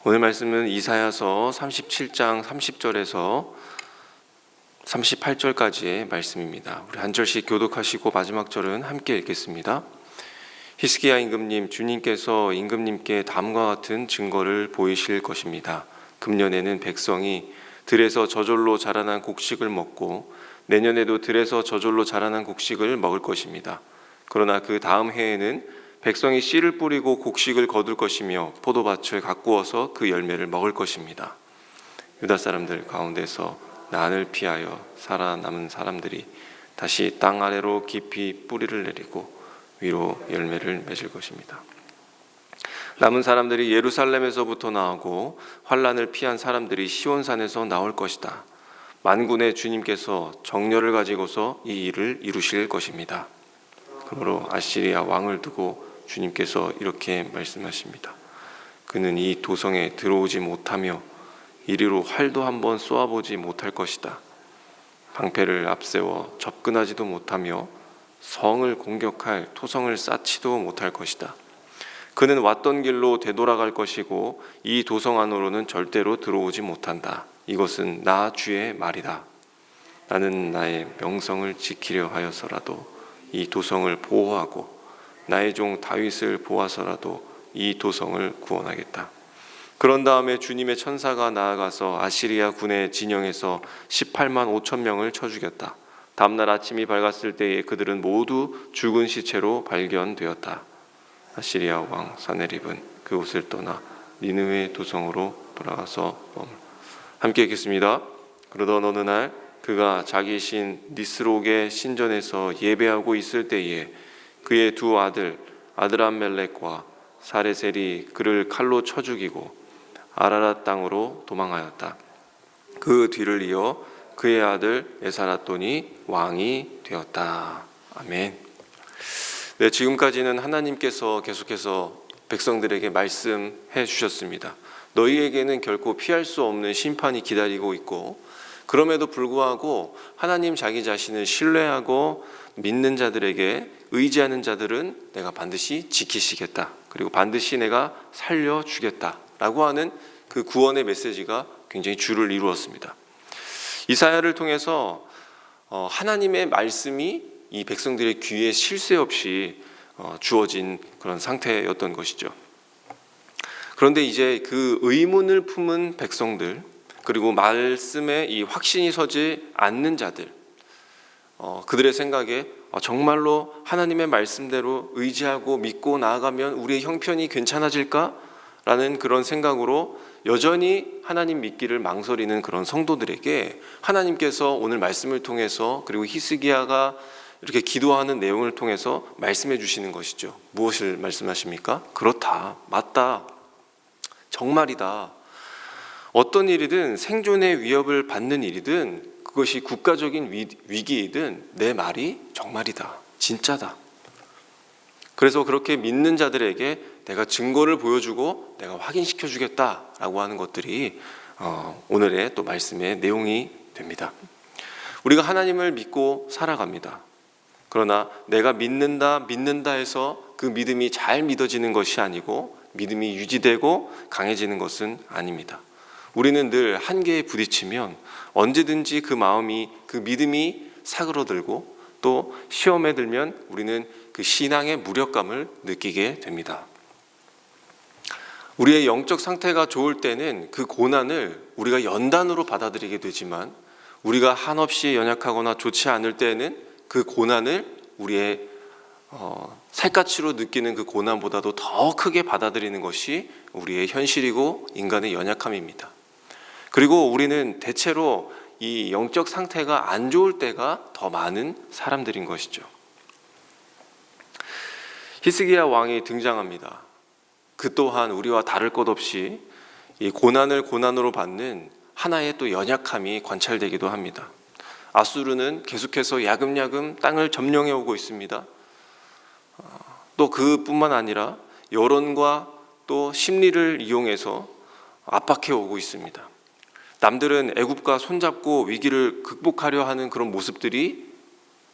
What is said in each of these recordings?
오늘 말씀은 이사야서 37장 30절에서 38절까지의 말씀입니다. 우리 한 절씩 교독하시고 마지막 절은 함께 읽겠습니다. 히스기야 임금님, 주님께서 임금님께 다음과 같은 증거를 보이실 것입니다. 금년에는 백성이 들에서 저절로 자라난 곡식을 먹고 내년에도 들에서 저절로 자라난 곡식을 먹을 것입니다. 그러나 그 다음 해에는 백성이 씨를 뿌리고 곡식을 거둘 것이며 포도밭을 가꾸어서 그 열매를 먹을 것입니다. 유다 사람들 가운데서 난을 피하여 살아남은 사람들이 다시 땅 아래로 깊이 뿌리를 내리고 위로 열매를 맺을 것입니다. 남은 사람들이 예루살렘에서부터 나오고 환란을 피한 사람들이 시온산에서 나올 것이다. 만군의 주님께서 정렬을 가지고서 이 일을 이루실 것입니다. 그러므로 아시리아 왕을 두고 주님께서 이렇게 말씀하십니다. 그는 이 도성에 들어오지 못하며 이리로 활도 한번 쏘아보지 못할 것이다. 방패를 앞세워 접근하지도 못하며 성을 공격할 토성을 쌓지도 못할 것이다. 그는 왔던 길로 되돌아갈 것이고 이 도성 안으로는 절대로 들어오지 못한다. 이것은 나 주의 말이다. 나는 나의 명성을 지키려 하여서라도 이 도성을 보호하고 나의 종 다윗을 보아서라도 이 도성을 구원하겠다. 그런 다음에 주님의 천사가 나아가서 아시리아 군의 진영에서 18만 5천 명을 쳐 죽였다. 다음날 아침이 밝았을 때에 그들은 모두 죽은 시체로 발견되었다. 아시리아 왕 사네립은 그곳을 떠나 니느웨 도성으로 돌아가서 함께 읽겠습니다. 그러던 어느 날 그가 자기 신 니스록의 신전에서 예배하고 있을 때에 그의 두 아들 아드람멜렉과 사레셀이 그를 칼로 쳐 죽이고 아라랏 땅으로 도망하였다. 그 뒤를 이어 그의 아들 에사라돈이 왕이 되었다. 아멘. 네, 지금까지는 하나님께서 계속해서 백성들에게 말씀해 주셨습니다. 너희에게는 결코 피할 수 없는 심판이 기다리고 있고 그럼에도 불구하고 하나님 자기 자신을 신뢰하고 믿는 자들에게 의지하는 자들은 내가 반드시 지키시겠다. 그리고 반드시 내가 살려주겠다. 라고 하는 그 구원의 메시지가 굉장히 주를 이루었습니다. 이사야를 통해서 하나님의 말씀이 이 백성들의 귀에 쉴 새 없이 주어진 그런 상태였던 것이죠. 그런데 이제 그 의문을 품은 백성들, 그리고 말씀에 이 확신이 서지 않는 자들, 그들의 생각에 정말로 하나님의 말씀대로 의지하고 믿고 나아가면 우리의 형편이 괜찮아질까? 라는 그런 생각으로 여전히 하나님 믿기를 망설이는 그런 성도들에게 하나님께서 오늘 말씀을 통해서 그리고 히스기야가 이렇게 기도하는 내용을 통해서 말씀해 주시는 것이죠. 무엇을 말씀하십니까? 그렇다, 맞다, 정말이다. 어떤 일이든 생존의 위협을 받는 일이든 그것이 국가적인 위기이든 내 말이 정말이다, 진짜다. 그래서 그렇게 믿는 자들에게 내가 증거를 보여주고 내가 확인시켜 주겠다라고 하는 것들이 오늘의 또 말씀의 내용이 됩니다. 우리가 하나님을 믿고 살아갑니다. 그러나 내가 믿는다 해서 그 믿음이 잘 믿어지는 것이 아니고 믿음이 유지되고 강해지는 것은 아닙니다. 우리는 늘 한계에 부딪히면 언제든지 그 마음이, 그 믿음이 사그러들고 또 시험에 들면 우리는 그 신앙의 무력감을 느끼게 됩니다. 우리의 영적 상태가 좋을 때는 그 고난을 우리가 연단으로 받아들이게 되지만 우리가 한없이 연약하거나 좋지 않을 때는 그 고난을 우리의 살갗으로 느끼는 그 고난보다도 더 크게 받아들이는 것이 우리의 현실이고 인간의 연약함입니다. 그리고 우리는 대체로 이 영적 상태가 안 좋을 때가 더 많은 사람들인 것이죠. 히스기야 왕이 등장합니다. 그 또한 우리와 다를 것 없이 이 고난을 고난으로 받는 하나의 또 연약함이 관찰되기도 합니다. 아수르는 계속해서 야금야금 땅을 점령해 오고 있습니다. 또 그뿐만 아니라 여론과 또 심리를 이용해서 압박해 오고 있습니다. 남들은 애굽과 손잡고 위기를 극복하려 하는 그런 모습들이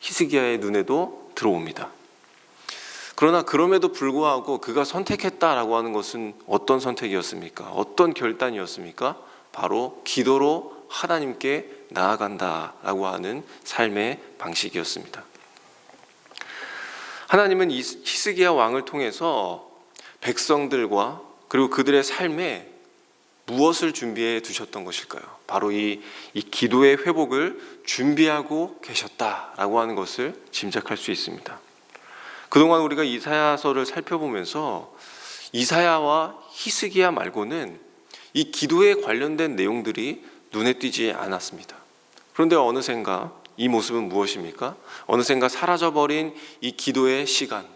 히스기야의 눈에도 들어옵니다. 그러나 그럼에도 불구하고 그가 선택했다라고 하는 것은 어떤 선택이었습니까? 어떤 결단이었습니까? 바로 기도로 하나님께 나아간다라고 하는 삶의 방식이었습니다. 하나님은 히스기야 왕을 통해서 백성들과 그리고 그들의 삶에 무엇을 준비해 두셨던 것일까요? 바로 이 기도의 회복을 준비하고 계셨다라고 하는 것을 짐작할 수 있습니다. 그동안 우리가 이사야서를 살펴보면서 이사야와 히스기야 말고는 이 기도에 관련된 내용들이 눈에 띄지 않았습니다. 그런데 어느샌가 이 모습은 무엇입니까? 어느샌가 사라져버린 이 기도의 시간,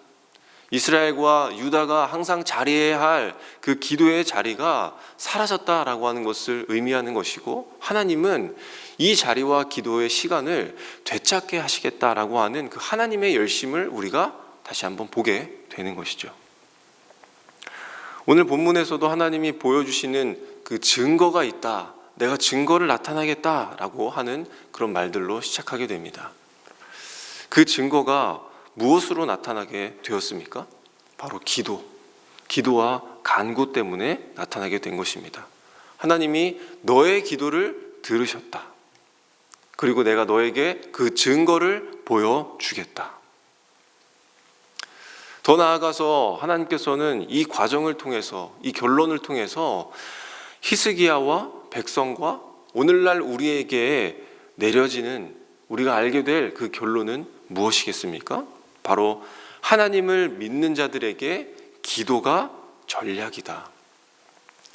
이스라엘과 유다가 항상 자리해야 할 그 기도의 자리가 사라졌다라고 하는 것을 의미하는 것이고, 하나님은 이 자리와 기도의 시간을 되찾게 하시겠다라고 하는 그 하나님의 열심을 우리가 다시 한번 보게 되는 것이죠. 오늘 본문에서도 하나님이 보여주시는 그 증거가 있다, 내가 증거를 나타나겠다라고 하는 그런 말들로 시작하게 됩니다. 그 증거가 무엇으로 나타나게 되었습니까? 바로 기도와 간구 때문에 나타나게 된 것입니다. 하나님이 너의 기도를 들으셨다. 그리고 내가 너에게 그 증거를 보여주겠다. 더 나아가서 하나님께서는 이 과정을 통해서, 이 결론을 통해서 히스기야와 백성과 오늘날 우리에게 내려지는, 우리가 알게 될 그 결론은 무엇이겠습니까? 바로 하나님을 믿는 자들에게 기도가 전략이다.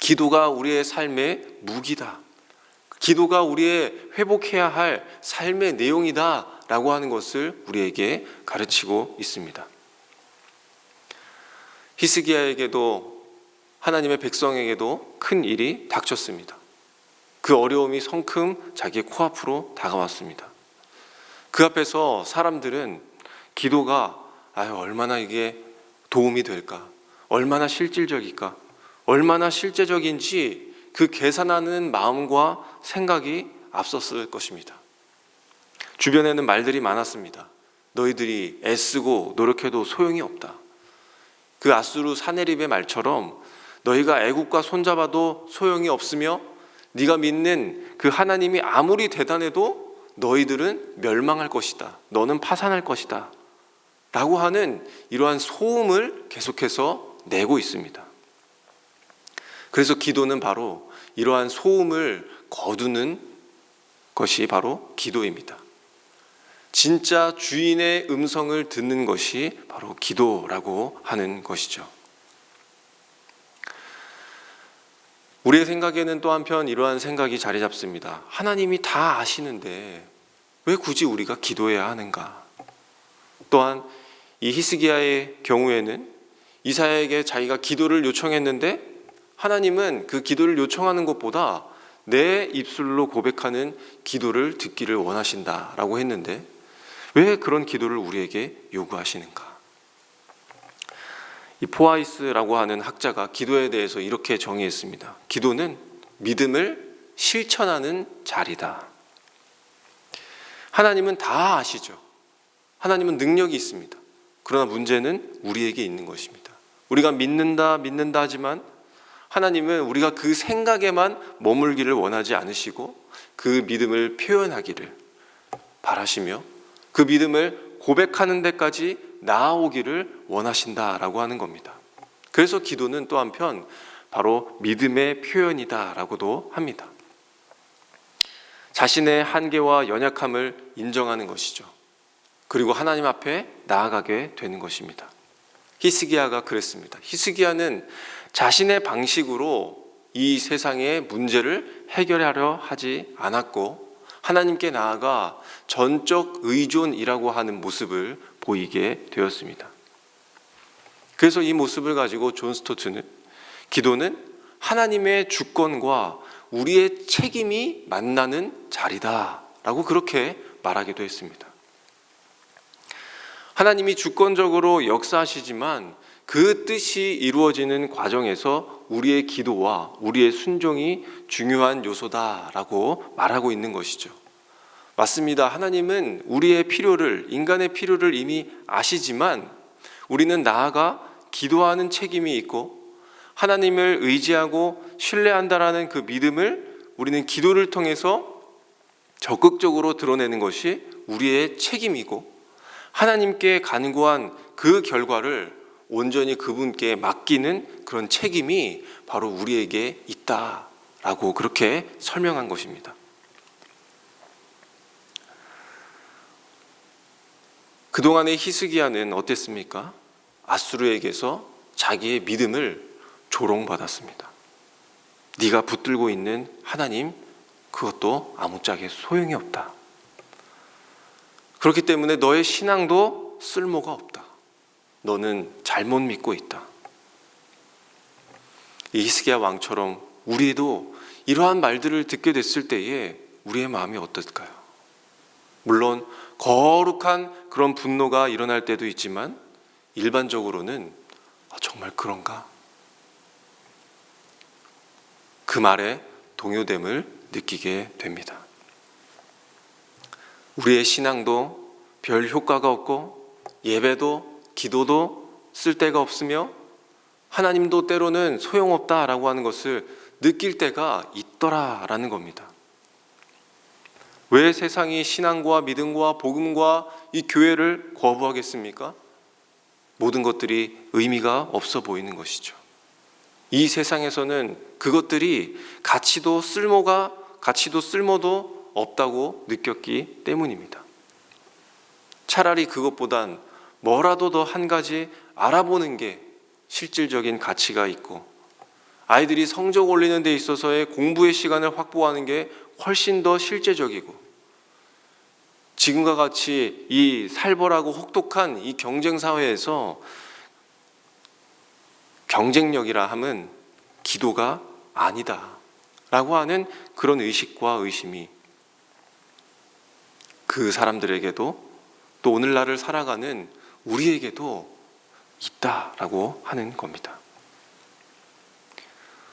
기도가 우리의 삶의 무기다. 기도가 우리의 회복해야 할 삶의 내용이다 라고 하는 것을 우리에게 가르치고 있습니다. 히스기야에게도 하나님의 백성에게도 큰 일이 닥쳤습니다. 그 어려움이 성큼 자기의 코앞으로 다가왔습니다. 그 앞에서 사람들은 기도가 얼마나 이게 도움이 될까? 얼마나 실질적일까? 얼마나 실제적인지 그 계산하는 마음과 생각이 앞섰을 것입니다. 주변에는 말들이 많았습니다. 너희들이 애쓰고 노력해도 소용이 없다. 그 아수르 사네립의 말처럼 너희가 애국과 손잡아도 소용이 없으며 네가 믿는 그 하나님이 아무리 대단해도 너희들은 멸망할 것이다. 너는 파산할 것이다. 라고 하는 이러한 소음을 계속해서 내고 있습니다. 그래서 기도는 바로 이러한 소음을 거두는 것이 바로 기도입니다. 진짜 주인의 음성을 듣는 것이 바로 기도라고 하는 것이죠. 우리의 생각에는 또 한편 이러한 생각이 자리 잡습니다. 하나님이 다 아시는데 왜 굳이 우리가 기도해야 하는가? 또한 이 히스기야의 경우에는 이사야에게 자기가 기도를 요청했는데 하나님은 그 기도를 요청하는 것보다 내 입술로 고백하는 기도를 듣기를 원하신다라고 했는데 왜 그런 기도를 우리에게 요구하시는가? 이 포아이스라고 하는 학자가 기도에 대해서 이렇게 정의했습니다. 기도는 믿음을 실천하는 자리다. 하나님은 다 아시죠. 하나님은 능력이 있습니다. 그러나 문제는 우리에게 있는 것입니다. 우리가 믿는다 하지만 하나님은 우리가 그 생각에만 머물기를 원하지 않으시고 그 믿음을 표현하기를 바라시며 그 믿음을 고백하는 데까지 나아오기를 원하신다라고 하는 겁니다. 그래서 기도는 또 한편 바로 믿음의 표현이다라고도 합니다. 자신의 한계와 연약함을 인정하는 것이죠. 그리고 하나님 앞에 나아가게 되는 것입니다. 히스기야가 그랬습니다. 히스기야는 자신의 방식으로 이 세상의 문제를 해결하려 하지 않았고 하나님께 나아가 전적 의존이라고 하는 모습을 보이게 되었습니다. 그래서 이 모습을 가지고 존 스토트는 기도는 하나님의 주권과 우리의 책임이 만나는 자리다라고 그렇게 말하기도 했습니다. 하나님이 주권적으로 역사하시지만 그 뜻이 이루어지는 과정에서 우리의 기도와 우리의 순종이 중요한 요소다라고 말하고 있는 것이죠. 맞습니다. 하나님은 우리의 필요를, 인간의 필요를 이미 아시지만 우리는 나아가 기도하는 책임이 있고 하나님을 의지하고 신뢰한다라는 그 믿음을 우리는 기도를 통해서 적극적으로 드러내는 것이 우리의 책임이고, 하나님께 간구한 그 결과를 온전히 그분께 맡기는 그런 책임이 바로 우리에게 있다라고 그렇게 설명한 것입니다. 그동안의 히스기야는 어땠습니까? 앗수르에게서 자기의 믿음을 조롱받았습니다. 네가 붙들고 있는 하나님, 그것도 아무짝에 소용이 없다. 그렇기 때문에 너의 신앙도 쓸모가 없다. 너는 잘못 믿고 있다. 이 히스기야 왕처럼 우리도 이러한 말들을 듣게 됐을 때에 우리의 마음이 어떨까요? 물론 거룩한 그런 분노가 일어날 때도 있지만 일반적으로는 정말 그런가? 그 말에 동요됨을 느끼게 됩니다. 우리의 신앙도 별 효과가 없고 예배도 기도도 쓸데가 없으며 하나님도 때로는 소용없다라고 하는 것을 느낄 때가 있더라라는 겁니다. 왜 세상이 신앙과 믿음과 복음과 이 교회를 거부하겠습니까? 모든 것들이 의미가 없어 보이는 것이죠. 이 세상에서는 그것들이 가치도 쓸모도 없다고 느꼈기 때문입니다. 차라리 그것보단 뭐라도 더 한 가지 알아보는 게 실질적인 가치가 있고, 아이들이 성적 올리는 데 있어서의 공부의 시간을 확보하는 게 훨씬 더 실제적이고, 지금과 같이 이 살벌하고 혹독한 이 경쟁 사회에서 경쟁력이라 함은 기도가 아니다 라고 하는 그런 의식과 의심이 그 사람들에게도 또 오늘날을 살아가는 우리에게도 있다라고 하는 겁니다.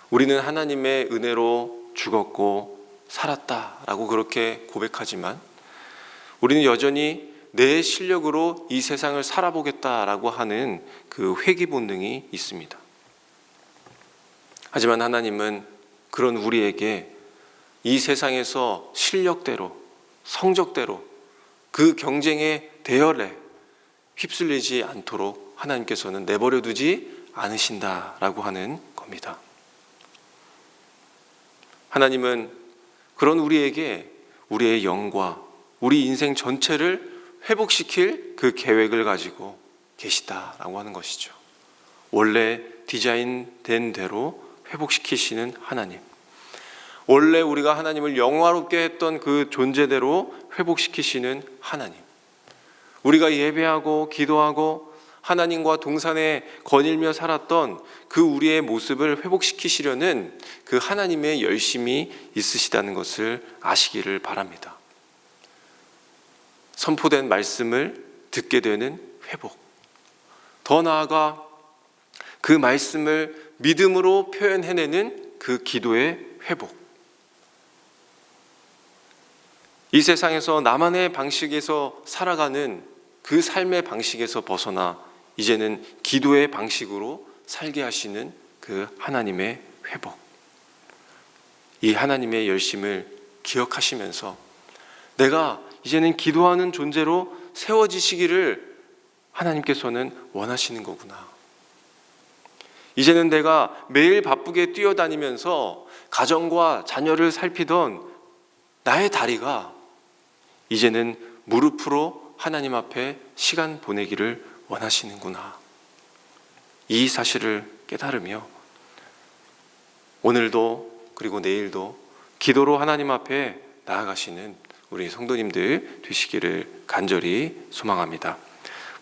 우리는 하나님의 은혜로 죽었고 살았다라고 그렇게 고백하지만 우리는 여전히 내 실력으로 이 세상을 살아보겠다라고 하는 그 회귀 본능이 있습니다. 하지만 하나님은 그런 우리에게 이 세상에서 실력대로, 성적대로 그 경쟁의 대열에 휩쓸리지 않도록 하나님께서는 내버려 두지 않으신다라고 하는 겁니다. 하나님은 그런 우리에게 우리의 영과 우리 인생 전체를 회복시킬 그 계획을 가지고 계시다라고 하는 것이죠. 원래 디자인된 대로 회복시키시는 하나님, 원래 우리가 하나님을 영화롭게 했던 그 존재대로 회복시키시는 하나님, 우리가 예배하고 기도하고 하나님과 동산에 거닐며 살았던 그 우리의 모습을 회복시키시려는 그 하나님의 열심이 있으시다는 것을 아시기를 바랍니다. 선포된 말씀을 듣게 되는 회복, 더 나아가 그 말씀을 믿음으로 표현해내는 그 기도의 회복, 이 세상에서 나만의 방식에서 살아가는 그 삶의 방식에서 벗어나 이제는 기도의 방식으로 살게 하시는 그 하나님의 회복, 이 하나님의 열심을 기억하시면서 내가 이제는 기도하는 존재로 세워지시기를 하나님께서는 원하시는 거구나. 이제는 내가 매일 바쁘게 뛰어다니면서 가정과 자녀를 살피던 나의 다리가 이제는 무릎으로 하나님 앞에 시간 보내기를 원하시는구나. 이 사실을 깨달으며 오늘도 그리고 내일도 기도로 하나님 앞에 나아가시는 우리 성도님들 되시기를 간절히 소망합니다.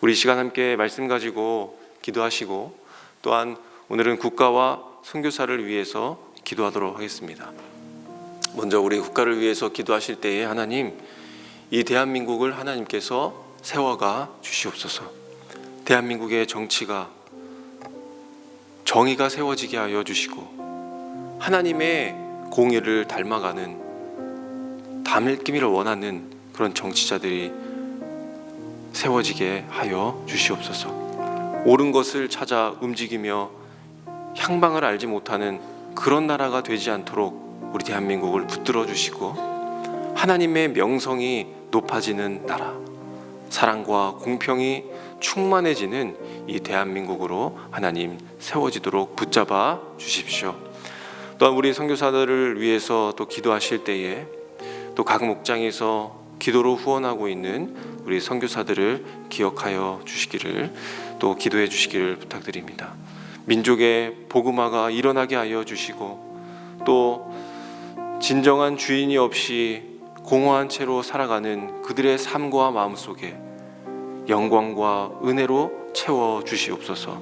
우리 시간 함께 말씀 가지고 기도하시고 또한 오늘은 국가와 선교사를 위해서 기도하도록 하겠습니다. 먼저 우리 국가를 위해서 기도하실 때에 하나님, 이 대한민국을 하나님께서 세워가 주시옵소서. 대한민국의 정치가 정의가 세워지게 하여 주시고 하나님의 공의를 닮기를 원하는 그런 정치자들이 세워지게 하여 주시옵소서. 옳은 것을 찾아 움직이며 향방을 알지 못하는 그런 나라가 되지 않도록 우리 대한민국을 붙들어 주시고 하나님의 명성이 높아지는 나라, 사랑과 공평이 충만해지는 이 대한민국으로 하나님 세워지도록 붙잡아 주십시오. 또한 우리 선교사들을 위해서 또 기도하실 때에 또 각 목장에서 기도로 후원하고 있는 우리 선교사들을 기억하여 주시기를, 또 기도해 주시기를 부탁드립니다. 민족의 복음화가 일어나게 하여 주시고, 또 진정한 주인이 없이 공허한 채로 살아가는 그들의 삶과 마음 속에 영광과 은혜로 채워 주시옵소서.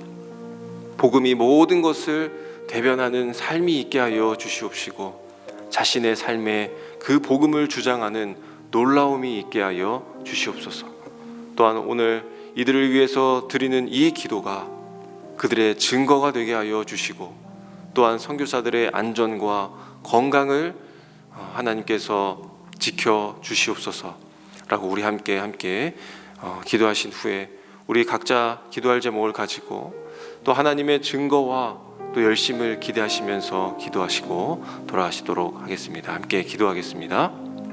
복음이 모든 것을 대변하는 삶이 있게 하여 주시옵시고, 자신의 삶에 그 복음을 주장하는 놀라움이 있게 하여 주시옵소서. 또한 오늘 이들을 위해서 드리는 이 기도가 그들의 증거가 되게 하여 주시고, 또한 선교사들의 안전과 건강을 하나님께서 지켜 주시옵소서라고 우리 함께 기도하신 후에 우리 각자 기도할 제목을 가지고 또 하나님의 증거와 또 열심을 기대하시면서 기도하시고 돌아가시도록 하겠습니다. 함께 기도하겠습니다.